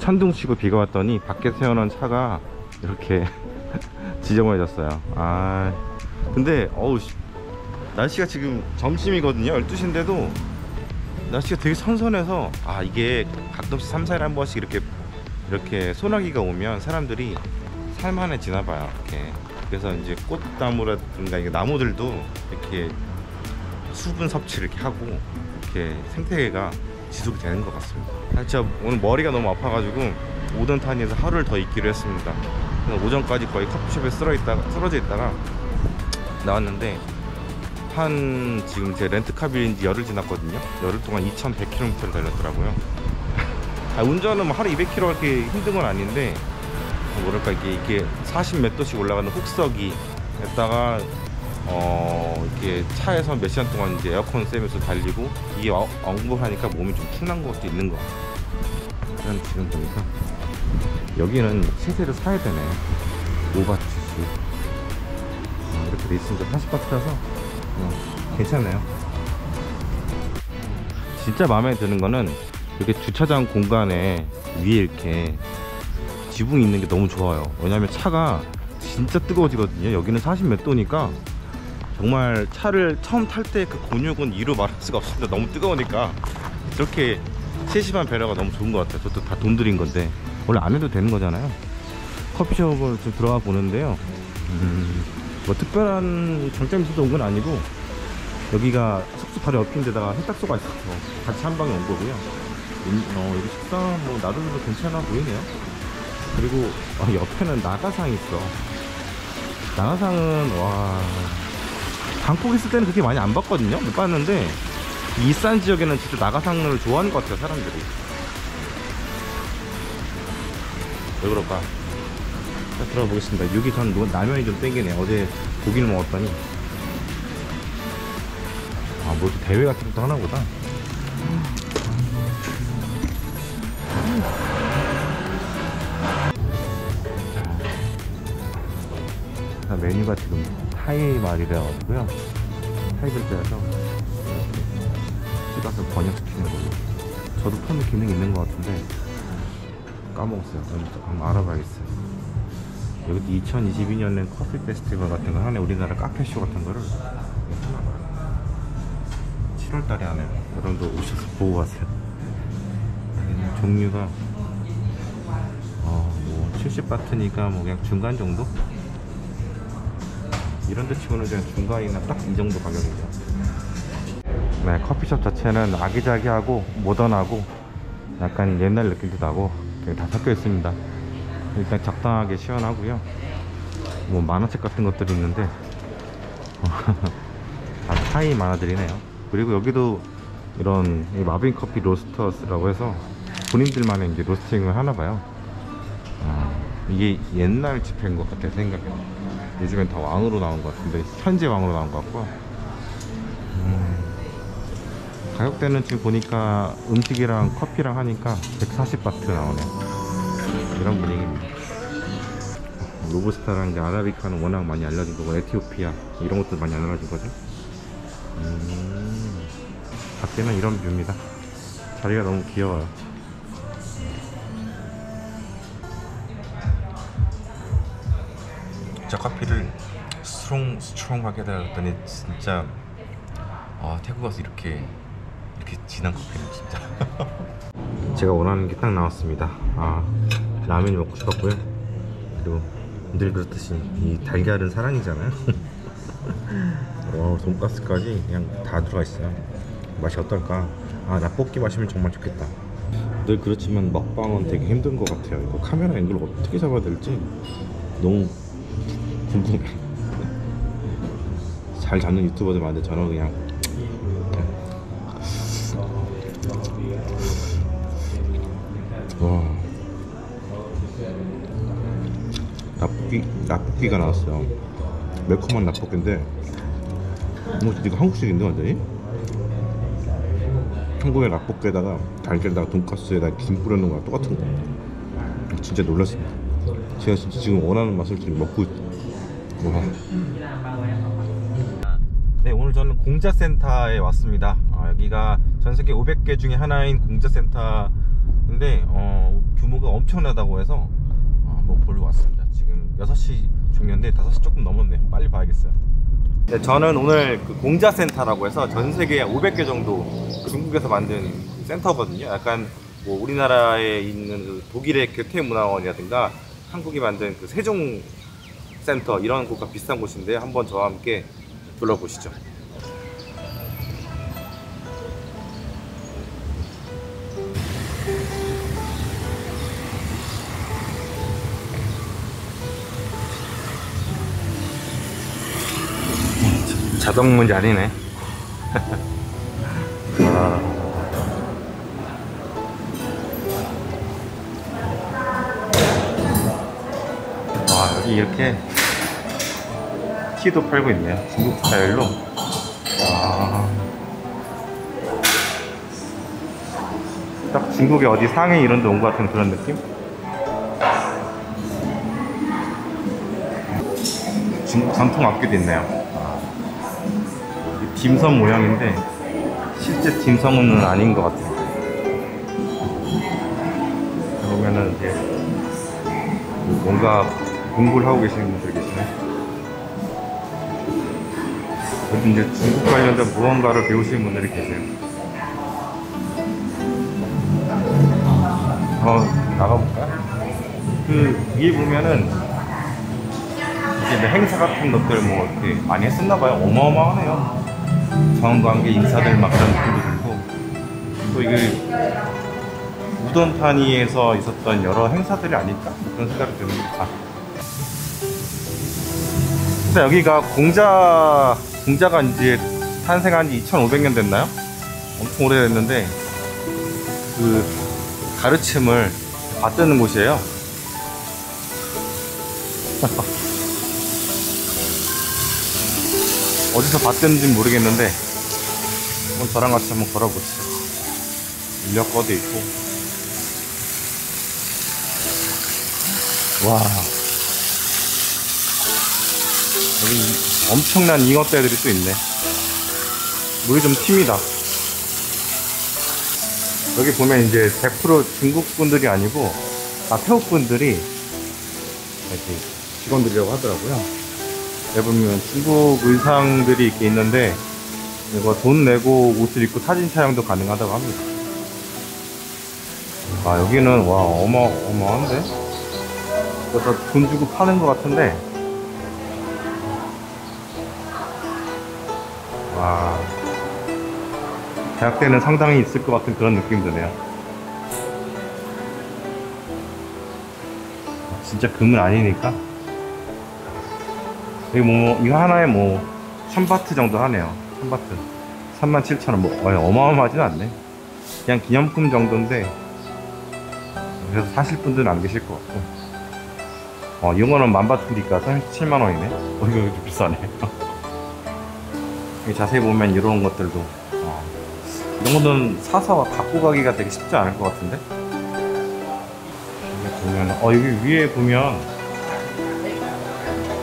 천둥치고 비가 왔더니 밖에 세워놓은 차가 이렇게 지저분해졌어요. 아 근데 어우 날씨가 지금 점심이거든요. 12시인데도 날씨가 되게 선선해서 아 이게 가끔씩 3, 4일에 한 번씩 이렇게 소나기가 오면 사람들이 살만해지나 봐요. 이렇게. 그래서 이제 꽃나무라든가 나무들도 이렇게 수분 섭취를 이렇게 하고 이렇게 생태계가 지속이 되는 것 같습니다. 진짜 오늘 머리가 너무 아파가지고 오던타니에서 하루를 더 있기로 했습니다. 그래서 오전까지 거의 커피숍에 쓰러져 있다가 나왔는데 한 지금 제 렌트카비인지 열흘 지났거든요. 열흘 동안 2100km를 달렸더라고요. 운전은 뭐 하루 200km 이렇게 힘든 건 아닌데 뭐랄까 이게 40 몇 도씩 올라가는 훅서기에다가 이렇게 차에서 몇 시간 동안 이제 에어컨 쐬면서 달리고 이게 엉금하니까 몸이 좀 퉁난 것도 있는 것 같아요. 지금 보니까 여기는 세세를 사야 되네. 5바트씩 이렇게 돼 있으니까 40바트라서 괜찮아요. 진짜 마음에 드는 거는 이렇게 주차장 공간에 위에 이렇게 지붕이 있는 게 너무 좋아요. 왜냐면 차가 진짜 뜨거워지거든요. 여기는 40 몇 도니까 정말 차를 처음 탈 때 그 곤욕은 이루 말할 수가 없습니다. 너무 뜨거우니까. 이렇게 세심한 배려가 너무 좋은 것 같아요. 저도 다 돈 들인 건데 원래 안 해도 되는 거잖아요. 커피숍을 좀 들어가 보는데요. 뭐 특별한 장점이 있어서 온 건 아니고 여기가 숙소 바로 옆인 데다가 세탁소가 있어서 같이 한 방에 온 거고요. 여기 식당 뭐 놔둬도 괜찮아 보이네요. 그리고 옆에는 나가상이 있어. 나가상은 와 방콕 있을 때는 그렇게 많이 안 봤거든요. 못 봤는데 이 싼 지역에는 진짜 나가상을 좋아하는 것 같아요. 사람들이. 왜 그럴까? 자, 들어가 보겠습니다. 여기 전 라면이 좀 땡기네. 어제 고기를 먹었더니 뭐 대회 같은 것도 하나 보다. 메뉴가 지금 타이 말이라 가지고요. 타이 글자여서 찍어서 번역시키는 걸로. 저도 폰 기능이 있는 것 같은데 까먹었어요. 한번 알아봐야겠어요. 여기도 2022년엔 커피 페스티벌 같은 거 하네. 우리나라 카페쇼 같은 거를 7월달에 하네요. 여러분도 오셔서 보고 가세요. 종류가 뭐 70바트니까 뭐 그냥 중간 정도? 이런 데 치고는 그냥 중간이나 딱 이 정도 가격이죠. 네, 커피숍 자체는 아기자기하고 모던하고 약간 옛날 느낌도 나고 다 섞여 있습니다. 일단 적당하게 시원하고요. 뭐 만화책 같은 것들이 있는데 다 타이 만화들이네요. 그리고 여기도 이런 마빈 커피 로스터스라고 해서 본인들만의 이제 로스팅을 하나봐요. 이게 옛날 집회인 것 같아요. 생각에 요즘엔 다 왕으로 나온 것 같은데 현재 왕으로 나온 것 같고 가격대는 지금 보니까 음식이랑 커피랑 하니까 140바트 나오네요. 이런 분위기입니다. 로부스타랑 이제 아라비카는 워낙 많이 알려진 거고 에티오피아 이런 것도 많이 알려진 거죠. 밖에는 이런 뷰입니다. 자리가 너무 귀여워요. 진짜 커피를 스트롱하게 달았더니 진짜 태국 가서 이렇게 진한 커피는 진짜 제가 원하는 게 딱 나왔습니다. 라면이 먹고 싶었고요. 그리고 늘 그렇듯이 이 달걀은 사랑이잖아요. 돈가스까지 그냥 다 들어가 있어요. 맛이 어떨까? 라볶이 마시면 정말 좋겠다. 늘 그렇지만 먹방은 되게 힘든 것 같아요. 이거 카메라 앵글을 어떻게 잡아야 될지 너무 궁금해. 잘 잡는 유튜버들 많은데 저는 그냥 와 라볶이가 나왔어요. 매콤한 라볶이인데 이거 한국식인데 완전히? 한국의 라볶이에다가 달걀에다가 돈가스에다가 김 뿌려놓은 거랑 똑같은 거. 진짜 놀랐습니다. 제가 진짜 지금 원하는 맛을 지금 먹고 와. 네, 오늘 저는 공자센터에 왔습니다. 여기가 전세계 500개 중에 하나인 공자센터인데 규모가 엄청나다고 해서 한번 보러 왔습니다. 지금 6시 종료인데 5시 조금 넘었네요. 빨리 봐야겠어요. 네, 저는 오늘 그 공자센터라고 해서 전 세계에 500개 정도 중국에서 만든 센터거든요. 약간 뭐 우리나라에 있는 그 독일의 괴테문화원이라든가 한국이 만든 그 세종센터 이런 곳과 비슷한 곳인데 한번 저와 함께 둘러보시죠. 자동문이 아니네. 와, 여기 이렇게 티도 팔고 있네요. 중국 스타일로. 딱 중국의 어디 상해 이런 데 온 것 같은 그런 느낌? 중국 전통 악기도 있네요. 딤섬 모양인데 실제 딤섬은 아닌 것 같아요. 보면은 이제 뭔가 공부를 하고 계시는 분들 계시네. 여기 이제 중국 관련된 무언가를 배우시는 분들이 계세요. 나가볼까요? 그 위에 보면은 이제 행사 같은 것들 뭐 이렇게 많이 했었나봐요. 어마어마하네요. 정관계 인사들 막 그런 느낌도 들고, 또 이게 우던타니에서 있었던 여러 행사들이 아닐까 그런 생각이 듭니다. 일단 여기가 공자가 이제 탄생한 지 2500년 됐나요? 엄청 오래됐는데 그 가르침을 받드는 곳이에요. 어디서 받드는지 모르겠는데 한번 저랑 같이 한번 걸어보시죠. 인력거도 있고. 와, 여기 엄청난 잉어떼들이 또 있네. 물이 좀 튑니다. 여기 보면 이제 100% 중국 분들이 아니고 태국 분들이 이렇게 직원들이라고 하더라고요. 여기 보면 중국 의상들이 이렇게 있는데 이거 돈 내고 옷을 입고 사진 촬영도 가능하다고 합니다. 여기는 와 어마어마한데? 이거 다 돈 주고 파는 것 같은데. 와, 대학 때는 상당히 있을 것 같은 그런 느낌 드네요. 진짜 금은 아니니까. 여기 이거 하나에 1000바트 정도 하네요. 1000바트 37,000원. 어마어마하진 않네. 그냥 기념품 정도인데 그래서 사실 분들은 안 계실 것 같고. 이거는 10,000바트니까 37만원이네 이거 좀 비싸네. 여기 자세히 보면 이런 것들도 이런 거는 사서 갖고 가기가 되게 쉽지 않을 것 같은데. 여기 보면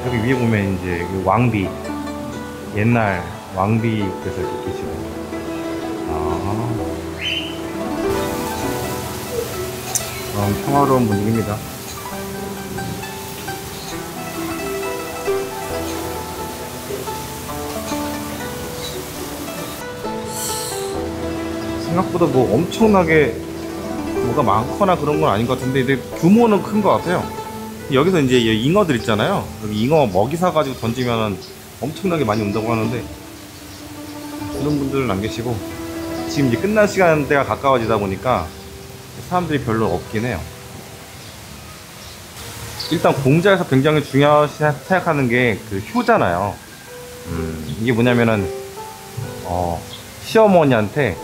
여기 위에 보면 이제 왕비, 옛날 왕비께서 이렇게 계시고. 평화로운 분위기입니다. 생각보다 엄청나게 뭐가 많거나 그런 건 아닌 것 같은데, 근데 규모는 큰 것 같아요. 여기서 이제 잉어들 있잖아요. 여기 잉어 먹이 사가지고 던지면 엄청나게 많이 온다고 하는데 그런 분들은 안 계시고, 지금 이제 끝날 시간대가 가까워지다 보니까 사람들이 별로 없긴 해요. 일단 공자에서 굉장히 중요시 생각하는 게 그 효잖아요. 이게 뭐냐면은 시어머니한테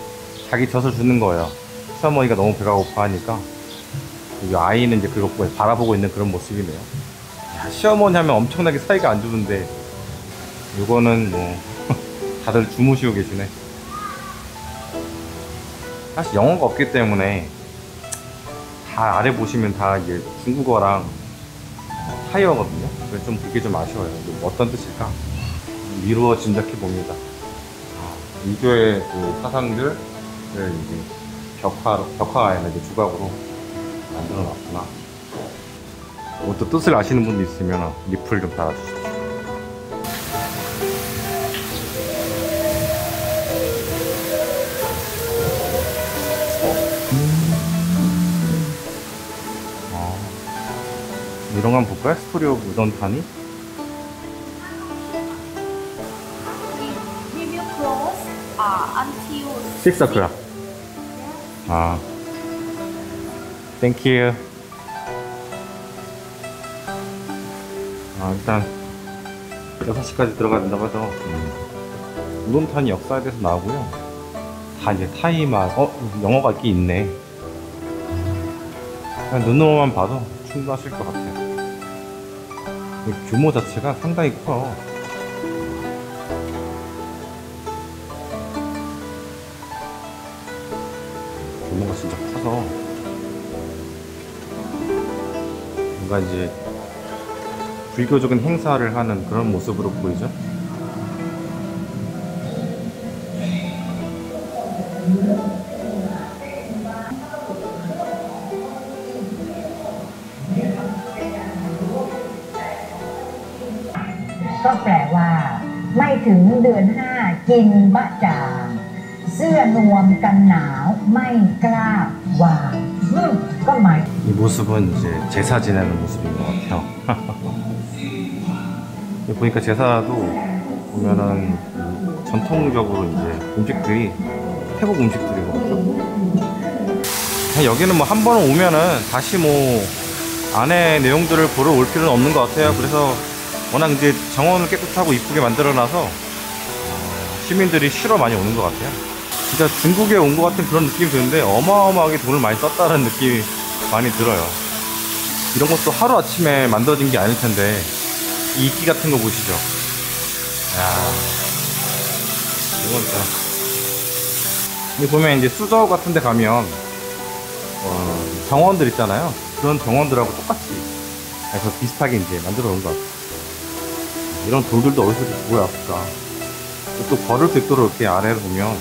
자기 젖을 주는 거예요. 시어머니가 너무 배가 고파하니까. 이 아이는 이제 그거 바라보고 있는 그런 모습이네요. 시어머니 하면 엄청나게 사이가 안 좋은데 이거는 다들 주무시고 계시네. 사실 영어가 없기 때문에 다 아래 보시면 다 이게 중국어랑 타이어거든요. 그래서 그게 좀 아쉬워요. 어떤 뜻일까 미루어 짐작해 봅니다. 이교의 그 사상들을 이제 벽화가 아니라 이제 주각으로 만들어 놨구나. 이것도 뜻을 아시는 분도 있으면 리플 좀 달아주십시오. 이런 거 한번 볼까요? 스토리 오브 우던 타니? We will close until 6 o'clock. 아, 땡큐. 일단 6시까지 들어가야 된다고 해서 우돈탄이 역사에 대해서 나오고요. 다 이제 타이만 영어가 있긴 있네. 그냥 눈으로만 봐도 충분하실 것 같아요. 규모 자체가 상당히 커. 규모가 진짜 커서 뭔가 이제 불교적인 행사를 하는 그런 모습으로 보이죠?ก็แปลว่าไม่ถึงเดือน5กินบะจางเสื้อนวมกันหนาวไม่กล้าวางก็หมาย 이 모습은 이제 제사 지내는 모습인 것 같아요. 보니까 제사도 보면은 전통적으로 이제 음식들이 태국 음식들이거든요. 여기는 뭐 한 번 오면은 다시 뭐 안에 내용들을 보러 올 필요는 없는 것 같아요. 그래서 워낙 이제 정원을 깨끗하고 이쁘게 만들어놔서 시민들이 쉬러 많이 오는 것 같아요. 진짜 중국에 온 것 같은 그런 느낌이 드는데 어마어마하게 돈을 많이 썼다는 느낌이 많이 들어요. 이런 것도 하루아침에 만들어진 게 아닐 텐데 이 이끼 같은 거 보시죠. 야, 이건 진짜. 여기 보면 이제 수저 같은 데 가면 정원들 있잖아요. 그런 정원들하고 똑같이 해서 비슷하게 이제 만들어 놓은 것 같아요. 이런 돌들도 어디서 모여왔을까. 또 걸을 수 있도록 이렇게 아래를 보면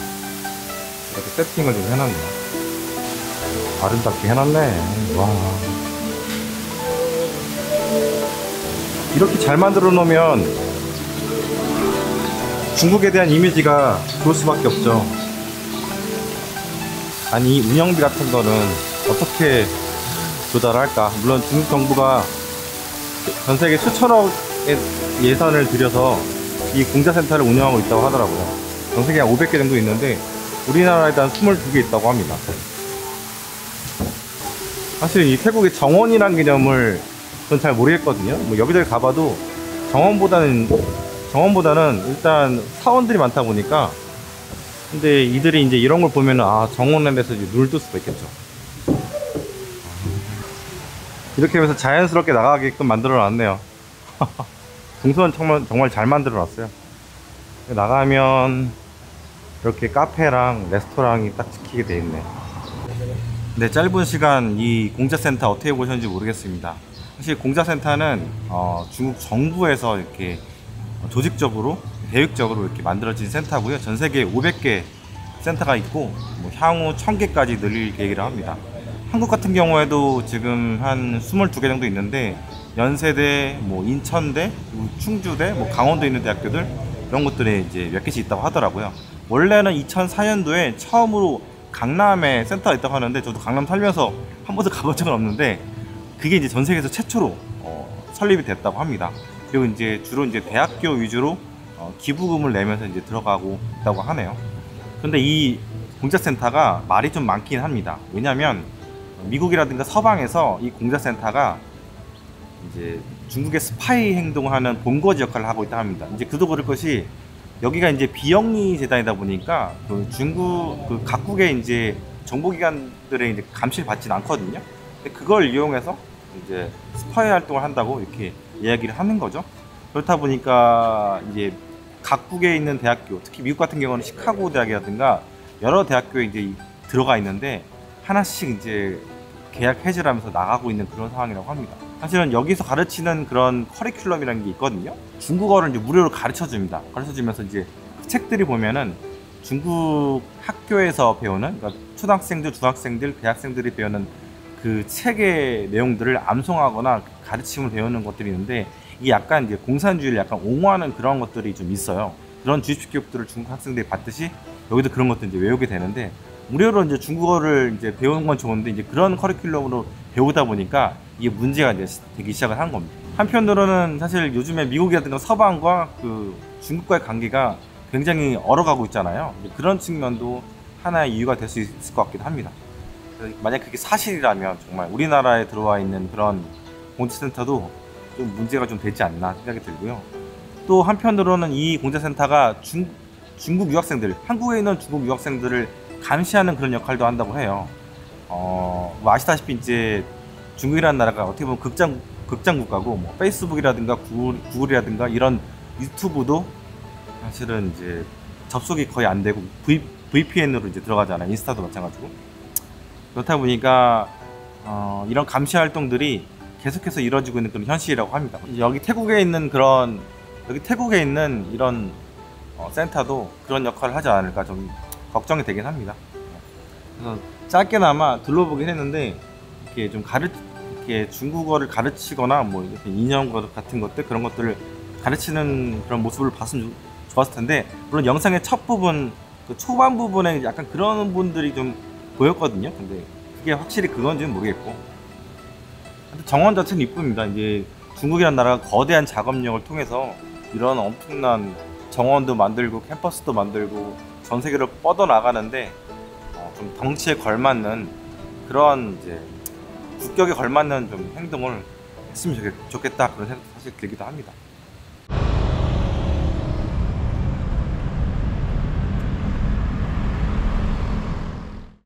이렇게 세팅을 좀 해놨네요. 아름답게 해놨네. 와, 이렇게 잘 만들어 놓으면 중국에 대한 이미지가 좋을 수밖에 없죠. 아니, 이 운영비 같은 거는 어떻게 조달할까. 물론 중국 정부가 전 세계 수천억의 예산을 들여서 이 공자센터를 운영하고 있다고 하더라고요. 전 세계 한 500개 정도 있는데 우리나라에 한 22개 있다고 합니다. 사실 이 태국의 정원이라는 개념을 전 잘 모르겠거든요. 뭐 여기저기 가봐도 정원보다는 일단 사원들이 많다 보니까. 근데 이들이 이제 이런 걸 보면은 정원에 대해서 이제 눈을 뜰 수가 있겠죠. 이렇게 하면서 자연스럽게 나가게끔 만들어 놨네요. 동선 정말 잘 만들어 놨어요. 나가면 이렇게 카페랑 레스토랑이 딱 지키게 돼 있네. 네, 짧은 시간 이 공자센터 어떻게 보셨는지 모르겠습니다. 사실 공자센터는 중국 정부에서 이렇게 조직적으로 계획적으로 이렇게 만들어진 센터고요. 전 세계에 500개 센터가 있고 뭐 향후 1000개까지 늘릴 계획이라 합니다. 한국 같은 경우에도 지금 한 22개 정도 있는데 연세대, 뭐 인천대, 충주대, 뭐 강원도에 있는 대학교들 이런 것들이 이제 몇 개씩 있다고 하더라고요. 원래는 2004년도에 처음으로 강남에 센터가 있다고 하는데 저도 강남 살면서 한 번도 가본 적은 없는데 그게 이제 전 세계에서 최초로 설립이 됐다고 합니다. 그리고 이제 주로 이제 대학교 위주로 기부금을 내면서 이제 들어가고 있다고 하네요. 근데 이 공자센터가 말이 좀 많긴 합니다. 왜냐면 미국이라든가 서방에서 이 공자센터가 이제 중국의 스파이 행동을 하는 본거지 역할을 하고 있다 합니다. 이제 그도 그럴 것이 여기가 이제 비영리 재단이다 보니까 그 중국 그 각국의 이제 정보기관들의 이제 감시를 받지는 않거든요. 근데 그걸 이용해서 이제 스파이 활동을 한다고 이렇게 이야기를 하는 거죠. 그렇다 보니까 이제 각국에 있는 대학교, 특히 미국 같은 경우는 시카고 대학이라든가 여러 대학교에 이제 들어가 있는데 하나씩 이제 계약 해지를 하면서 나가고 있는 그런 상황이라고 합니다. 사실은 여기서 가르치는 그런 커리큘럼이라는 게 있거든요. 중국어를 이제 무료로 가르쳐 줍니다. 가르쳐 주면서 이제 그 책들이 보면은 중국 학교에서 배우는, 그러니까 초등학생들, 중학생들, 대학생들이 배우는 그 책의 내용들을 암송하거나 가르침을 배우는 것들이 있는데 이게 약간 이제 공산주의를 약간 옹호하는 그런 것들이 좀 있어요. 그런 주입식 교육들을 중국 학생들이 받듯이 여기도 그런 것들 이제 외우게 되는데 무료로 이제 중국어를 이제 배우는 건 좋은데 이제 그런 커리큘럼으로 배우다 보니까 이게 문제가 이제 되기 시작을 한 겁니다. 한편으로는 사실 요즘에 미국이라든가 서방과 그 중국과의 관계가 굉장히 얼어가고 있잖아요. 그런 측면도 하나의 이유가 될 수 있을 것 같기도 합니다. 만약 그게 사실이라면 정말 우리나라에 들어와 있는 그런 공자센터도 좀 문제가 좀 되지 않나 생각이 들고요. 또 한편으로는 이 공자센터가 중국 유학생들, 한국에 있는 중국 유학생들을 감시하는 그런 역할도 한다고 해요. 뭐 아시다시피 이제 중국이라는 나라가 어떻게 보면 극장 국가고 뭐 페이스북이라든가 구글이라든가 이런 유튜브도 사실은 이제 접속이 거의 안 되고 VPN으로 이제 들어가잖아요. 인스타도 마찬가지고. 그렇다 보니까 이런 감시 활동들이 계속해서 이루어지고 있는 그런 현실이라고 합니다. 여기 태국에 있는 이런 센터도 그런 역할을 하지 않을까 좀 걱정이 되긴 합니다. 그래서 짧게나마 둘러보긴 했는데 이렇게 좀 이렇게 중국어를 가르치거나 뭐 이렇게 인형거 같은 것들 그런 것들을 가르치는 그런 모습을 봤으면 좋았을 텐데 물론 영상의 첫 부분 그 초반 부분에 약간 그런 분들이 좀 보였거든요. 근데 그게 확실히 그건지는 모르겠고 정원 자체는 이쁩니다. 이제 중국이라는 나라가 거대한 작업력을 통해서 이런 엄청난 정원도 만들고 캠퍼스도 만들고 전 세계로 뻗어나가는데 좀 덩치에 걸맞는 그런 이제 국격에 걸맞는 좀 행동을 했으면 좋겠다 그런 생각도 사실 들기도 합니다.